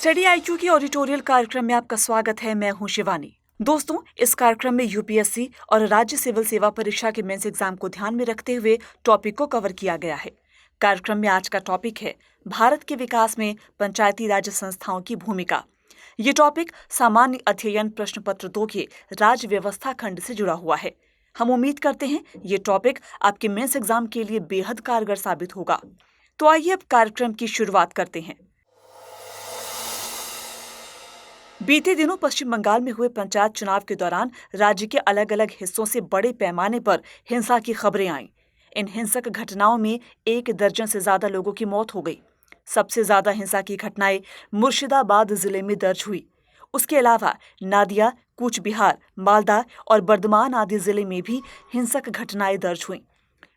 Study IQ की ऑडिटोरियल कार्यक्रम में आपका स्वागत है। मैं हूं शिवानी। दोस्तों, इस कार्यक्रम में यूपीएससी और राज्य सिविल सेवा परीक्षा के मेंस एग्जाम को ध्यान में रखते हुए टॉपिक को कवर किया गया है। कार्यक्रम में आज का टॉपिक है भारत के विकास में पंचायती राज संस्थाओं की भूमिका। ये टॉपिक सामान्य अध्ययन प्रश्न पत्र 2 के राज्य व्यवस्था खंड से जुड़ा हुआ है। हम उम्मीद करते हैं ये टॉपिक आपके मेंस एग्जाम के लिए बेहद कारगर साबित होगा। तो आइए अब कार्यक्रम की शुरुआत करते हैं। बीते दिनों पश्चिम बंगाल में हुए पंचायत चुनाव के दौरान राज्य के अलग अलग हिस्सों से बड़े पैमाने पर हिंसा की खबरें आईं। इन हिंसक घटनाओं में 1 दर्जन से ज्यादा लोगों की मौत हो गई। सबसे ज्यादा हिंसा की घटनाएं मुर्शिदाबाद जिले में दर्ज हुई। उसके अलावा नादिया, कूच बिहार, मालदा और बर्धमान आदि जिले में भी हिंसक घटनाएं दर्ज हुईं।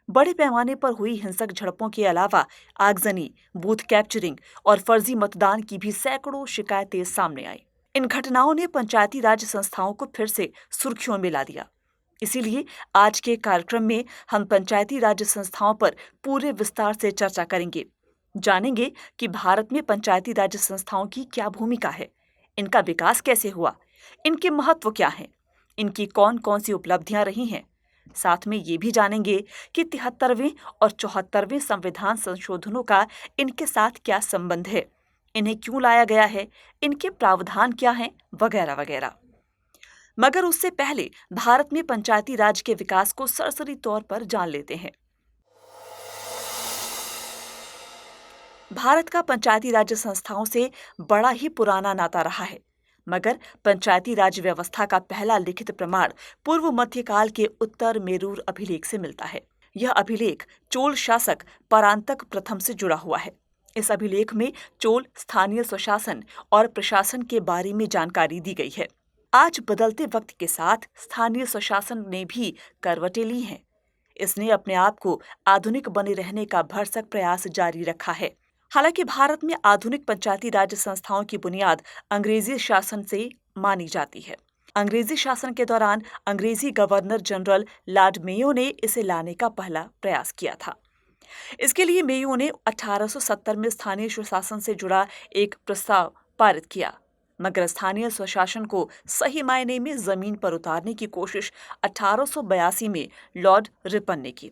बड़े पैमाने पर हुई हिंसक झड़पों के अलावा आगजनी, बूथ कैप्चरिंग और फर्जी मतदान की भी सैकड़ों शिकायतें सामने आई। इन घटनाओं ने पंचायती राज संस्थाओं को फिर से सुर्खियों में ला दिया। इसीलिए आज के कार्यक्रम में हम पंचायती राज संस्थाओं पर पूरे विस्तार से चर्चा करेंगे। जानेंगे कि भारत में पंचायती राज संस्थाओं की क्या भूमिका है, इनका विकास कैसे हुआ, इनके महत्व क्या है, इनकी कौन कौन सी उपलब्धियां रही हैं। साथ में ये भी जानेंगे कि 73वें और 74वें संविधान संशोधनों का इनके साथ क्या संबंध है, इन्हें क्यों लाया गया है, इनके प्रावधान क्या हैं, वगैरह वगैरह। मगर उससे पहले भारत में पंचायती राज के विकास को सरसरी तौर पर जान लेते हैं। भारत का पंचायती राज संस्थाओं से बड़ा ही पुराना नाता रहा है, मगर पंचायती राज व्यवस्था का पहला लिखित प्रमाण पूर्व मध्यकाल के उत्तर मेरूर अभिलेख से मिलता है। यह अभिलेख चोल शासक परांतक प्रथम से जुड़ा हुआ है। इस अभिलेख में चोल स्थानीय स्वशासन और प्रशासन के बारे में जानकारी दी गई है। आज बदलते वक्त के साथ स्थानीय स्वशासन ने भी करवटें ली हैं। इसने अपने आप को आधुनिक बने रहने का भरसक प्रयास जारी रखा है। हालांकि भारत में आधुनिक पंचायती राज संस्थाओं की बुनियाद अंग्रेजी शासन से मानी जाती है। अंग्रेजी शासन के दौरान अंग्रेजी गवर्नर जनरल लॉर्ड मेयो ने इसे लाने का पहला प्रयास किया था। इसके लिए मेयो ने 1870 में स्थानीय स्वशासन से जुड़ा एक प्रस्ताव पारित किया, मगर स्थानीय स्वशासन को सही मायने में जमीन पर उतारने की कोशिश 1882 में लॉर्ड रिपन ने की।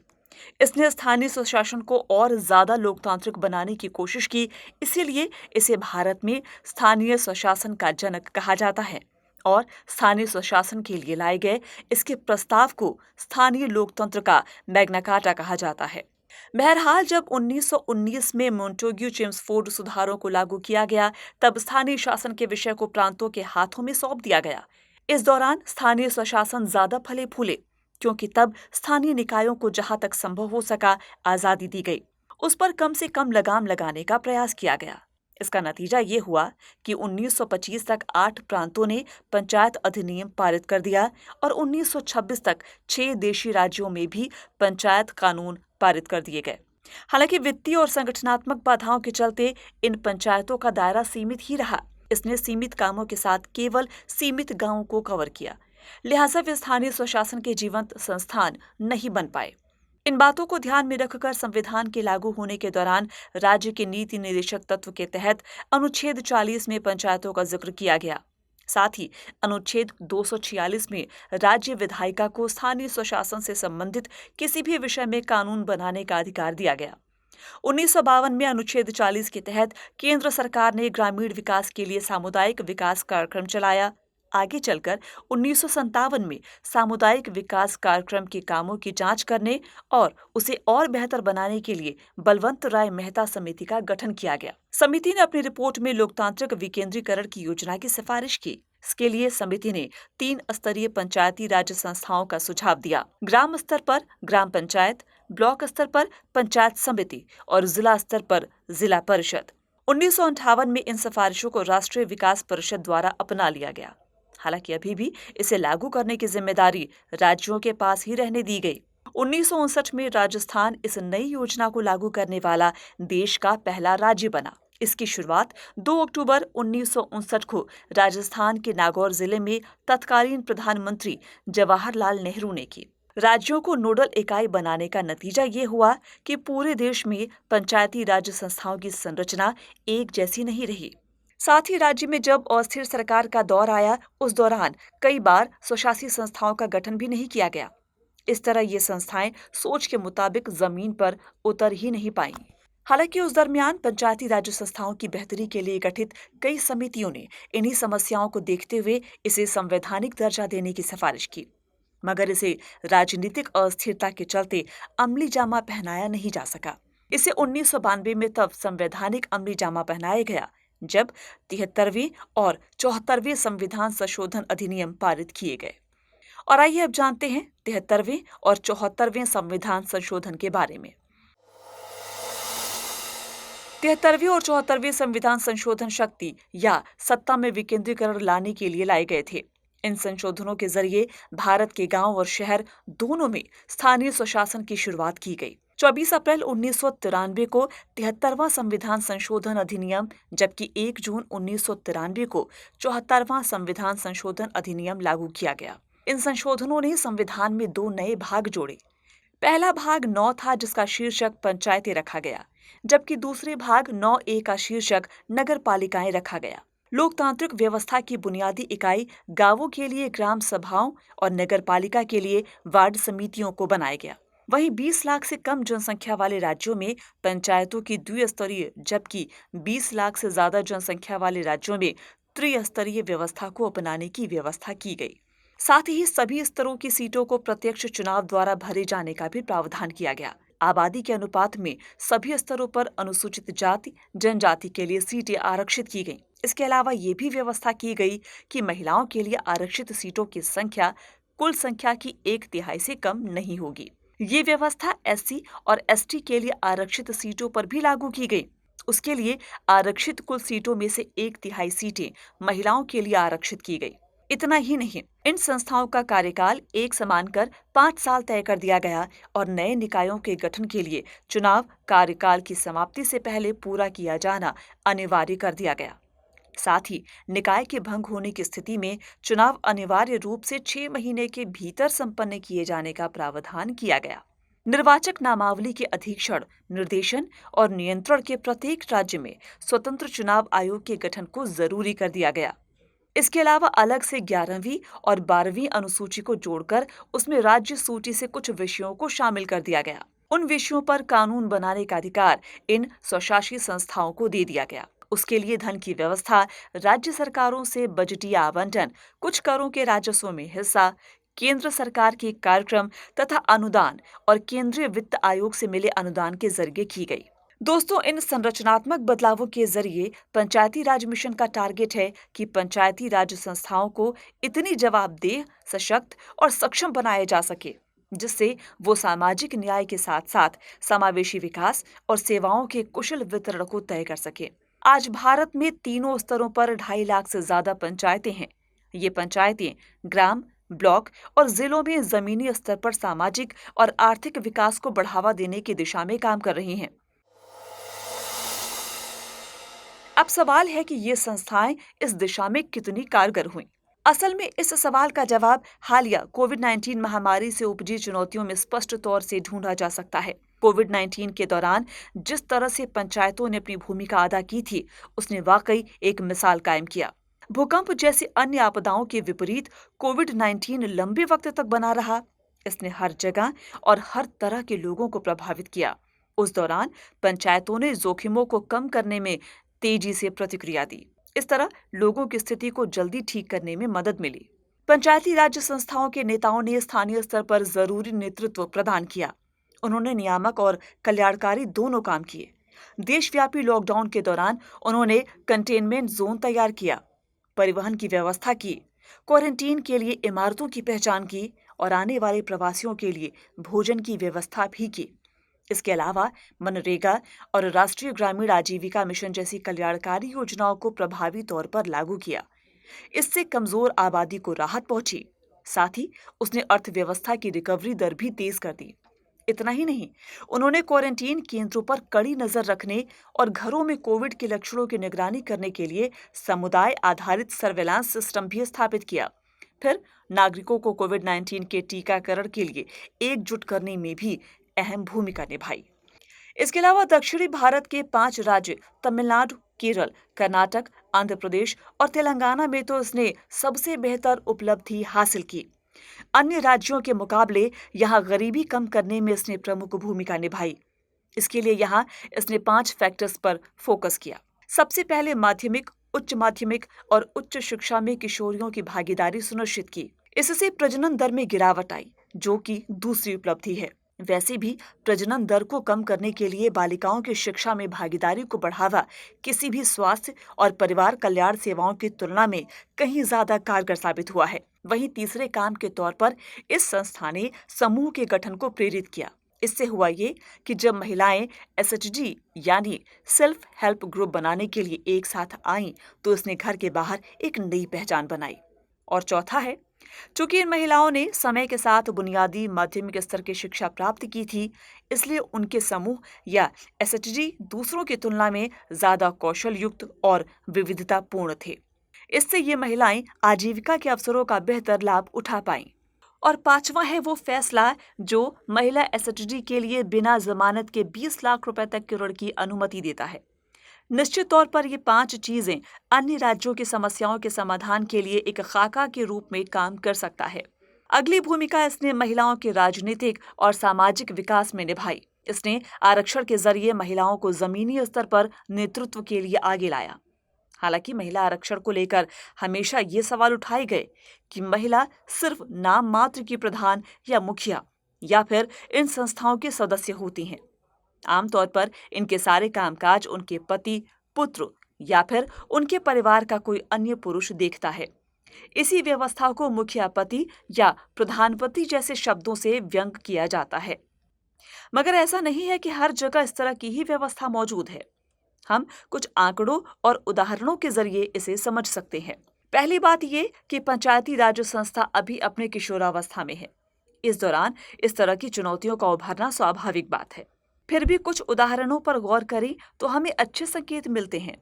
इसने स्थानीय स्वशासन को और ज्यादा लोकतांत्रिक बनाने की कोशिश की। इसीलिए इसे भारत में स्थानीय स्वशासन का जनक कहा जाता है और स्थानीय स्वशासन के लिए लाए गए इसके प्रस्ताव को स्थानीय लोकतंत्र का मैग्ना कार्टा कहा जाता है। बहरहाल, जब 1919 में मोंटेग्यू चेम्सफोर्ड सुधारों को लागू किया गया, तब स्थानीय शासन के विषय को प्रांतों के हाथों में सौंप दिया गया। इस दौरान स्थानीय स्वशासन ज्यादा फले फूले, क्योंकि तब स्थानीय निकायों को जहां तक संभव हो सका आजादी दी गई। उस पर कम से कम लगाम लगाने का प्रयास किया गया। इसका नतीजा ये हुआ कि 1925 तक 8 प्रांतों ने पंचायत अधिनियम पारित कर दिया और 1926 तक 6 देशी राज्यों में भी पंचायत कानून पारित कर दिए गए। हालांकि वित्तीय और संगठनात्मक बाधाओं के चलते इन पंचायतों का दायरा सीमित ही रहा। इसने सीमित कामों के साथ केवल सीमित गांवों को कवर किया, लिहाजा वे स्थानीय स्वशासन के जीवंत संस्थान नहीं बन पाए। इन बातों को ध्यान में रखकर संविधान के लागू होने के दौरान राज्य के नीति निर्देशक तत्व के तहत अनुच्छेद 40 में पंचायतों का जिक्र किया गया। साथ ही अनुच्छेद 246 में राज्य विधायिका को स्थानीय स्वशासन से संबंधित किसी भी विषय में कानून बनाने का अधिकार दिया गया। 1952 में अनुच्छेद 40 के तहत केंद्र सरकार ने ग्रामीण विकास के लिए सामुदायिक विकास कार्यक्रम चलाया। आगे चलकर 1957 में सामुदायिक विकास कार्यक्रम के कामों की जांच करने और उसे और बेहतर बनाने के लिए बलवंत राय मेहता समिति का गठन किया गया। समिति ने अपनी रिपोर्ट में लोकतांत्रिक विकेंद्रीकरण की योजना की सिफारिश की। इसके लिए समिति ने 3 स्तरीय पंचायती राज संस्थाओं का सुझाव दिया। ग्राम स्तर पर ग्राम पंचायत, ब्लॉक स्तर पर पंचायत समिति और जिला स्तर पर जिला परिषद। 1958 में इन सिफारिशों को राष्ट्रीय विकास परिषद द्वारा अपना लिया गया। हालांकि अभी भी इसे लागू करने की जिम्मेदारी राज्यों के पास ही रहने दी गई। 1959 में राजस्थान इस नई योजना को लागू करने वाला देश का पहला राज्य बना। इसकी शुरुआत 2 अक्टूबर 1959 को राजस्थान के नागौर जिले में तत्कालीन प्रधानमंत्री जवाहरलाल नेहरू ने की। राज्यों को नोडल इकाई बनाने का नतीजा ये हुआ कि पूरे देश में पंचायती राज संस्थाओं की संरचना एक जैसी नहीं रही। साथ ही राज्य में जब अस्थिर सरकार का दौर आया, उस दौरान कई बार स्वशासी संस्थाओं का गठन भी नहीं किया गया। इस तरह ये संस्थाएं सोच के मुताबिक जमीन पर उतर ही नहीं पाईं। हालांकि उस दरमियान पंचायती राज संस्थाओं की बेहतरी के लिए गठित कई समितियों ने इन्हीं समस्याओं को देखते हुए इसे संवैधानिक दर्जा देने की सिफारिश की, मगर इसे राजनीतिक अस्थिरता के चलते अमली जामा पहनाया नहीं जा सका। इसे 1992 में तब संवैधानिक अमली जामा पहनाया गया जब 73वें और 74वें संविधान संशोधन अधिनियम पारित किए गए। और आइए अब जानते हैं 73वें और 74वें संविधान संशोधन के बारे में। 73वें और 74वें संविधान संशोधन शक्ति या सत्ता में विकेंद्रीकरण लाने के लिए लाए गए थे। इन संशोधनों के जरिए भारत के गांव और शहर दोनों में स्थानीय स्वशासन की शुरुआत की गई। 24 अप्रैल 1993 को 73वां संविधान संशोधन अधिनियम, जबकि 1 जून 1993 को 74वां संविधान संशोधन अधिनियम लागू किया गया। इन संशोधनों ने संविधान में 2 नए भाग जोड़े। पहला भाग 9 था, जिसका शीर्षक पंचायतें रखा गया, जबकि दूसरे भाग 9A का शीर्षक नगर पालिकाएं रखा गया। लोकतांत्रिक व्यवस्था की बुनियादी इकाई गांवों के लिए ग्राम सभाओं और नगर पालिका के लिए वार्ड समितियों को बनाया गया। वहीं 20 लाख से कम जनसंख्या वाले राज्यों में पंचायतों की द्विस्तरीय, जबकि 20 लाख से ज्यादा जनसंख्या वाले राज्यों में त्रिस्तरीय व्यवस्था को अपनाने की व्यवस्था की गई। साथ ही सभी स्तरों की सीटों को प्रत्यक्ष चुनाव द्वारा भरे जाने का भी प्रावधान किया गया। आबादी के अनुपात में सभी स्तरों पर अनुसूचित जाति जनजाति के लिए सीटें आरक्षित की गईं। इसके अलावा ये भी व्यवस्था की गई कि महिलाओं के लिए आरक्षित सीटों की संख्या कुल संख्या की 1/3 से कम नहीं होगी। ये व्यवस्था SC और ST के लिए आरक्षित सीटों पर भी लागू की गई। उसके लिए आरक्षित कुल सीटों में से 1/3 सीटें महिलाओं के लिए आरक्षित की गई। इतना ही नहीं, इन संस्थाओं का कार्यकाल एक समान कर 5 साल तय कर दिया गया और नए निकायों के गठन के लिए चुनाव कार्यकाल की समाप्ति से पहले पूरा किया जाना अनिवार्य कर दिया गया। साथ ही निकाय के भंग होने की स्थिति में चुनाव अनिवार्य रूप से 6 महीने के भीतर संपन्न किए जाने का प्रावधान किया गया। निर्वाचक नामावली के अधीक्षण, निर्देशन और नियंत्रण के प्रत्येक राज्य में स्वतंत्र चुनाव आयोग के गठन को जरूरी कर दिया गया। इसके अलावा अलग से 11वीं और 12वीं अनुसूची को जोड़कर उसमें राज्य सूची से कुछ विषयों को शामिल कर दिया गया। उन विषयों पर कानून बनाने का अधिकार इन स्वशासी संस्थाओं को दे दिया गया। उसके लिए धन की व्यवस्था, राज्य सरकारों से बजटीय आवंटन, कुछ करों के राजस्व में हिस्सा, केंद्र सरकार के कार्यक्रम तथा अनुदान और केंद्रीय वित्त आयोग से मिले अनुदान के जरिए की गई। दोस्तों, इन संरचनात्मक बदलावों के जरिए पंचायती राज मिशन का टारगेट है कि पंचायती राज संस्थाओं को इतनी जवाबदेह, सशक्त और सक्षम बनाया जा सके जिससे वो सामाजिक न्याय के साथ साथ समावेशी विकास और सेवाओं के कुशल वितरण को तय कर सके। आज भारत में तीनों स्तरों पर 2.5 लाख से ज्यादा पंचायतें हैं। ये पंचायतें ग्राम, ब्लॉक और जिलों में जमीनी स्तर पर सामाजिक और आर्थिक विकास को बढ़ावा देने की दिशा में काम कर रही हैं। अब सवाल है कि ये संस्थाएं इस दिशा में कितनी कारगर हुईं। असल में इस सवाल का जवाब हालिया कोविड-19 महामारी से उपजी चुनौतियों में स्पष्ट तौर से ढूंढा जा सकता है। कोविड-19 के दौरान जिस तरह से पंचायतों ने अपनी भूमिका अदा की थी, उसने वाकई एक मिसाल कायम किया। भूकंप जैसी अन्य आपदाओं के विपरीत कोविड-19 लंबे वक्त तक बना रहा। इसने हर जगह और हर तरह के लोगों को प्रभावित किया। उस दौरान पंचायतों ने जोखिमों को कम करने में तेजी से प्रतिक्रिया दी। इस तरह लोगों की स्थिति को जल्दी ठीक करने में मदद मिली। पंचायती राज संस्थाओं के नेताओं ने स्थानीय स्तर पर जरूरी नेतृत्व प्रदान किया। उन्होंने नियामक और कल्याणकारी दोनों काम किए। देशव्यापी लॉकडाउन के दौरान उन्होंने कंटेनमेंट जोन तैयार किया, परिवहन की व्यवस्था की, क्वारंटीन के लिए इमारतों की पहचान की और आने वाले प्रवासियों के लिए भोजन की व्यवस्था भी की। इसके अलावा मनरेगा और राष्ट्रीय ग्रामीण आजीविका मिशन जैसी कल्याणकारी योजनाओं को प्रभावी तौर पर लागू किया। इससे कमजोर आबादी को राहत पहुंची। साथ ही उसने अर्थव्यवस्था की रिकवरी दर भी तेज कर दी। इतना ही नहीं, उन्होंने क्वारंटीन केंद्रों पर कड़ी नजर रखने और घरों में कोविड के लक्षणों की निगरानी करने के लिए समुदाय आधारित सर्वेलांस सिस्टम भी स्थापित किया। फिर नागरिकों को कोविड-19 के टीकाकरण के लिए एकजुट करने में भी अहम भूमिका निभाई। इसके अलावा दक्षिणी भारत के 5 राज्य तमिलनाडु, केरल, कर्नाटक, आंध्र प्रदेश और तेलंगाना में तो इसने सबसे बेहतर उपलब्धि हासिल की। अन्य राज्यों के मुकाबले यहाँ गरीबी कम करने में इसने प्रमुख भूमिका निभाई। इसके लिए यहाँ इसने 5 फैक्टर्स पर फोकस किया। सबसे पहले माध्यमिक, उच्च माध्यमिक और उच्च शिक्षा में किशोरियों की भागीदारी सुनिश्चित की। इससे प्रजनन दर में गिरावट आई, जो कि दूसरी उपलब्धि है। वैसे भी प्रजनन दर को कम करने के लिए बालिकाओं की शिक्षा में भागीदारी को बढ़ावा किसी भी स्वास्थ्य और परिवार कल्याण सेवाओं की तुलना में कहीं ज्यादा कारगर साबित हुआ है। वहीं तीसरे काम के तौर पर इस संस्था ने समूह के गठन को प्रेरित किया। इससे हुआ ये कि जब महिलाएं एसएचजी यानी सेल्फ हेल्प ग्रुप बनाने के लिए एक साथ आईं, तो इसने घर के बाहर एक नई पहचान बनाई। और चौथा है, चूंकि इन महिलाओं ने समय के साथ बुनियादी माध्यमिक स्तर की शिक्षा प्राप्त की थी, इसलिए उनके समूह या एसएचजी दूसरों की तुलना में ज्यादा कौशल युक्त और विविधतापूर्ण थे। इससे ये महिलाएं आजीविका के अवसरों का बेहतर लाभ उठा पाईं। और पांचवा है वो फैसला जो महिला एसएचजी के लिए बिना जमानत के 20 लाख रुपए तक के ऋण की अनुमति देता है। निश्चित तौर पर ये 5 चीजें अन्य राज्यों की समस्याओं के समाधान के लिए एक खाका के रूप में काम कर सकता है। अगली भूमिका इसने महिलाओं के राजनीतिक और सामाजिक विकास में निभाई। इसने आरक्षण के जरिए महिलाओं को जमीनी स्तर पर नेतृत्व के लिए आगे लाया। हालांकि महिला आरक्षण को लेकर हमेशा ये सवाल उठाए गए कि महिला सिर्फ नाम मात्र की प्रधान या मुखिया या फिर इन संस्थाओं के सदस्य होती हैं। आमतौर पर इनके सारे कामकाज उनके पति, पुत्र या फिर उनके परिवार का कोई अन्य पुरुष देखता है। इसी व्यवस्था को मुखिया पति या प्रधानपति जैसे शब्दों से व्यंग किया जाता है। मगर ऐसा नहीं है कि हर जगह इस तरह की ही व्यवस्था मौजूद है। हम कुछ आंकड़ों और उदाहरणों के जरिए इसे समझ सकते हैं। पहली बात ये कि पंचायती राज संस्था अभी अपने किशोरावस्था में है। इस दौरान इस तरह की चुनौतियों का उभरना स्वाभाविक बात है। फिर भी कुछ उदाहरणों पर गौर करें तो हमें अच्छे संकेत मिलते हैं।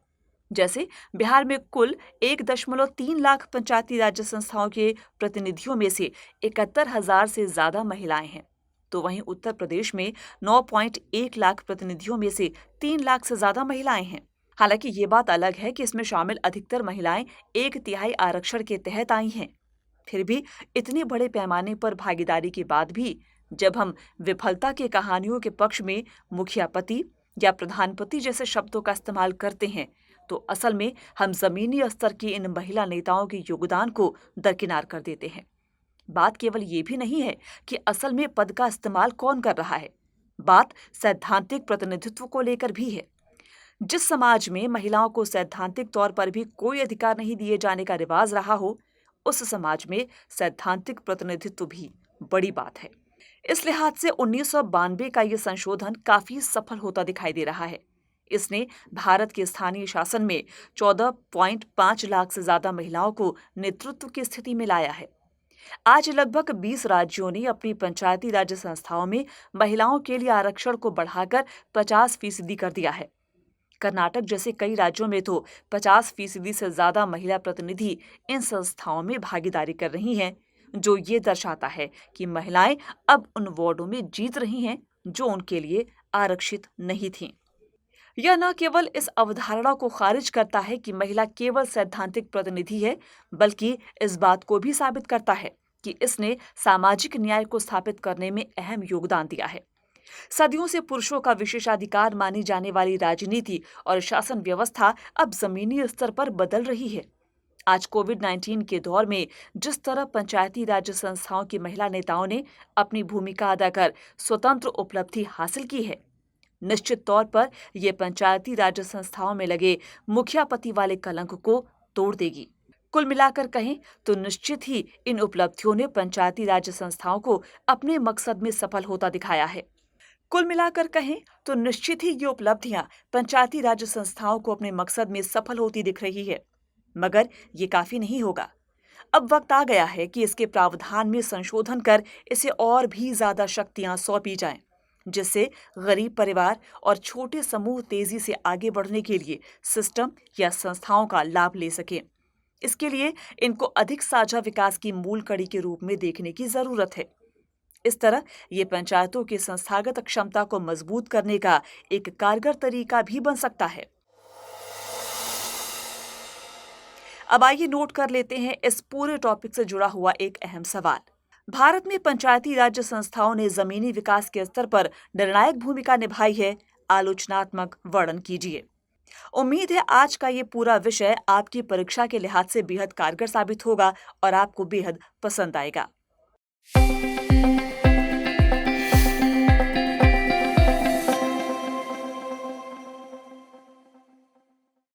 जैसे बिहार में कुल 1.3 लाख पंचायती राज संस्थाओं के प्रतिनिधियों में से 71,000 से ज्यादा महिलाएं हैं। तो वहीं उत्तर प्रदेश में 9.1 लाख प्रतिनिधियों में से 3 लाख से ज्यादा महिलाएं हैं। हालांकि ये बात अलग है कि इसमें शामिल अधिकतर महिलाएं 1/3 आरक्षण के तहत आई हैं। फिर भी इतने बड़े पैमाने पर भागीदारी के बाद भी जब हम विफलता की कहानियों के पक्ष में मुखिया पति या प्रधानपति जैसे शब्दों का इस्तेमाल करते हैं, तो असल में हम जमीनी स्तर की इन महिला नेताओं के योगदान को दरकिनार कर देते हैं। बात केवल ये भी नहीं है कि असल में पद का इस्तेमाल कौन कर रहा है, बात सैद्धांतिक प्रतिनिधित्व को लेकर भी है। जिस समाज में महिलाओं को सैद्धांतिक तौर पर भी कोई अधिकार नहीं दिए जाने का रिवाज रहा हो, उस समाज में सैद्धांतिक प्रतिनिधित्व भी बड़ी बात है। इस लिहाज से 1992 का ये संशोधन काफी सफल होता दिखाई दे रहा है। इसने भारत के स्थानीय शासन में 14.5 लाख से ज्यादा महिलाओं को नेतृत्व की स्थिति में लाया है। आज लगभग 20 राज्यों ने अपनी पंचायती राज संस्थाओं में महिलाओं के लिए आरक्षण को बढ़ाकर 50% कर दिया है। कर्नाटक जैसे कई राज्यों में तो 50% से ज्यादा महिला प्रतिनिधि इन संस्थाओं में भागीदारी कर रही हैं, जो ये दर्शाता है कि महिलाएं अब उन वार्डों में जीत रही हैं जो उनके लिए आरक्षित नहीं थीं। यह न केवल इस अवधारणा को खारिज करता है कि महिला केवल सैद्धांतिक प्रतिनिधि है, बल्कि इस बात को भी साबित करता है कि इसने सामाजिक न्याय को स्थापित करने में अहम योगदान दिया है। सदियों से पुरुषों का विशेषाधिकार मानी जाने वाली राजनीति और शासन व्यवस्था अब जमीनी स्तर पर बदल रही है। आज कोविड-19 के दौर में जिस तरह पंचायती राज संस्थाओं की महिला नेताओं ने अपनी भूमिका अदा कर स्वतंत्र उपलब्धि हासिल की है, निश्चित तौर पर यह पंचायती राज संस्थाओं में लगे मुखिया पति वाले कलंक को तोड़ देगी। कुल मिलाकर कहें तो निश्चित ही इन उपलब्धियों ने पंचायती राज संस्थाओं को अपने मकसद में सफल होता दिखाया है। कुल मिलाकर कहें तो निश्चित ही ये उपलब्धियां पंचायती राज संस्थाओं को अपने मकसद में सफल होती दिख रही है। मगर ये काफी नहीं होगा। अब वक्त आ गया है कि इसके प्रावधान में संशोधन कर इसे और भी ज्यादा शक्तियां सौंपी जाएं, जिससे गरीब परिवार और छोटे समूह तेजी से आगे बढ़ने के लिए सिस्टम या संस्थाओं का लाभ ले सकें। इसके लिए इनको अधिक साझा विकास की मूल कड़ी के रूप में देखने की जरूरत है। इस तरह ये पंचायतों की संस्थागत क्षमता को मजबूत करने का एक कारगर तरीका भी बन सकता है। अब आइए नोट कर लेते हैं इस पूरे टॉपिक से जुड़ा हुआ एक अहम सवाल। भारत में पंचायती राज संस्थाओं ने जमीनी विकास के स्तर पर निर्णायक भूमिका निभाई है। आलोचनात्मक वर्णन कीजिए। उम्मीद है आज का ये पूरा विषय आपकी परीक्षा के लिहाज से बेहद कारगर साबित होगा और आपको बेहद पसंद आएगा।